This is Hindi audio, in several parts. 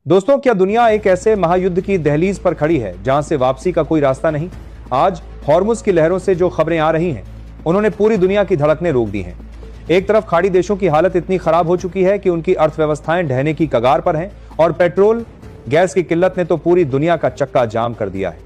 दोस्तों, क्या दुनिया एक ऐसे महायुद्ध की दहलीज पर खड़ी है जहां से वापसी का कोई रास्ता नहीं? आज हॉर्मुज की लहरों से जो खबरें आ रही हैं, उन्होंने पूरी दुनिया की धड़कनें रोक दी हैं। एक तरफ खाड़ी देशों की हालत इतनी खराब हो चुकी है कि उनकी अर्थव्यवस्थाएं ढहने की कगार पर हैं और पेट्रोल गैस की किल्लत ने तो पूरी दुनिया का चक्का जाम कर दिया है।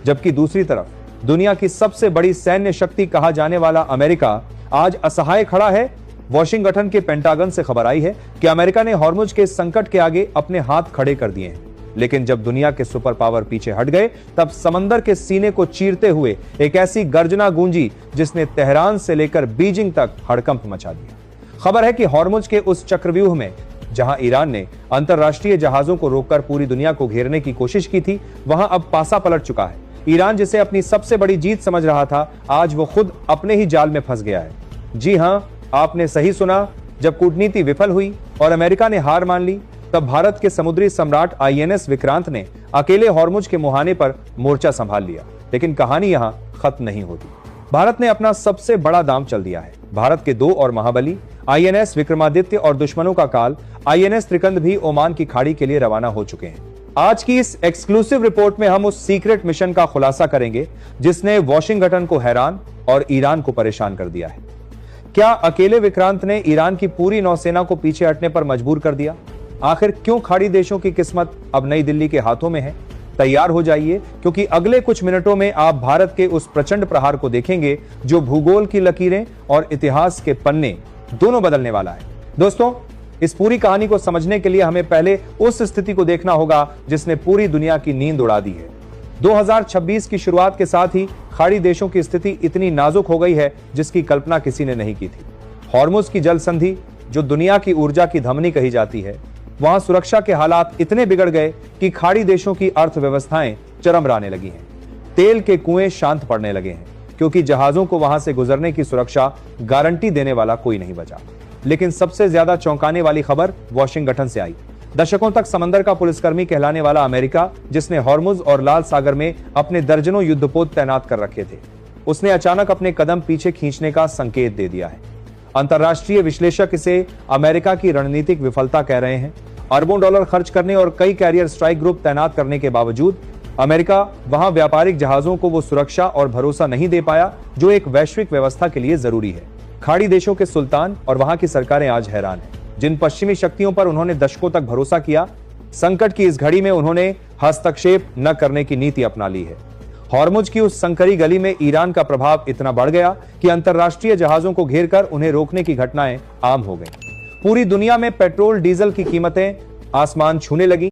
जबकि दूसरी तरफ दुनिया की सबसे बड़ी सैन्य शक्ति कहा जाने वाला अमेरिका आज असहाय खड़ा है। वॉशिंगटन के पेंटागन से खबर आई है कि अमेरिका ने हॉर्मुज के संकट के आगे अपने हाथ खड़े कर दिए हैं। लेकिन जब दुनिया के सुपर पावर पीछे हट गए, तब समंदर के सीने को चीरते हुए एक ऐसी गर्जना गूंजी जिसने तेहरान से लेकर बीजिंग तक हड़कंप मचा दिया। खबर है कि हॉर्मुज के उस चक्रव्यूह में जहां ईरान ने अंतरराष्ट्रीय जहाजों को रोककर पूरी दुनिया को घेरने की कोशिश की थी, वहां अब पासा पलट चुका है। ईरान जिसे अपनी सबसे बड़ी जीत समझ रहा था, आज वो खुद अपने ही जाल में फंस गया है। जी हां, आपने सही सुना। जब कूटनीति विफल हुई और अमेरिका ने हार मान ली, तब भारत के समुद्री सम्राट INS विक्रांत ने अकेले हॉर्मुज के मुहाने पर मोर्चा संभाल लिया। लेकिन कहानी यहां खत्म नहीं होती। भारत ने अपना सबसे बड़ा दांव चल दिया है। भारत के दो और महाबली INS विक्रमादित्य और दुश्मनों का काल INS त्रिकंद भी ओमान की खाड़ी के लिए रवाना हो चुके हैं। आज की इस एक्सक्लूसिव रिपोर्ट में हम उस सीक्रेट मिशन का खुलासा करेंगे जिसने वॉशिंगटन को हैरान और ईरान को परेशान कर दिया है। क्या अकेले विक्रांत ने ईरान की पूरी नौसेना को पीछे हटने पर मजबूर कर दिया? आखिर क्यों खाड़ी देशों की किस्मत अब नई दिल्ली के हाथों में है? तैयार हो जाइए, क्योंकि अगले कुछ मिनटों में आप भारत के उस प्रचंड प्रहार को देखेंगे जो भूगोल की लकीरें और इतिहास के पन्ने दोनों बदलने वाला है। दोस्तों, इस पूरी कहानी को समझने के लिए हमें पहले उस स्थिति को देखना होगा जिसने पूरी दुनिया की नींद उड़ा दी है। 2026 की शुरुआत के साथ ही खाड़ी देशों की स्थिति इतनी नाजुक हो गई है जिसकी कल्पना किसी ने नहीं की थी। हॉर्मुज की जल संधि, जो दुनिया की ऊर्जा की धमनी कही जाती है, वहां सुरक्षा के हालात इतने बिगड़ गए कि खाड़ी देशों की अर्थव्यवस्थाएं चरमराने लगी हैं। तेल के कुएं शांत पड़ने लगे हैं, क्योंकि जहाजों को वहां से गुजरने की सुरक्षा गारंटी देने वाला कोई नहीं बचा। लेकिन सबसे ज्यादा चौंकाने वाली खबर वॉशिंगटन से आई। दशकों तक समंदर का पुलिसकर्मी कहलाने वाला अमेरिका, जिसने हॉर्मुज और लाल सागर में अपने दर्जनों युद्धपोत तैनात कर रखे थे, उसने अचानक अपने कदम पीछे खींचने का संकेत दे दिया है। अंतर्राष्ट्रीय विश्लेषक इसे अमेरिका की रणनीतिक विफलता कह रहे हैं। अरबों डॉलर खर्च करने और कई कैरियर स्ट्राइक ग्रुप तैनात करने के बावजूद अमेरिका वहां व्यापारिक जहाजों को वो सुरक्षा और भरोसा नहीं दे पाया जो एक वैश्विक व्यवस्था के लिए जरूरी है। खाड़ी देशों के सुल्तान और वहां की सरकारें आज हैरान हैं। जिन पश्चिमी शक्तियों पर उन्होंने दशकों तक भरोसा किया, संकट की इस घड़ी में उन्होंने हस्तक्षेप न करने की नीति अपना ली है। हॉर्मुज की उस संकरी गली में ईरान का प्रभाव इतना बढ़ गया कि अंतरराष्ट्रीय जहाजों को घेरकर उन्हें रोकने की घटनाएं आम हो गईं। पूरी दुनिया में पेट्रोल डीजल की कीमतें आसमान छूने लगी।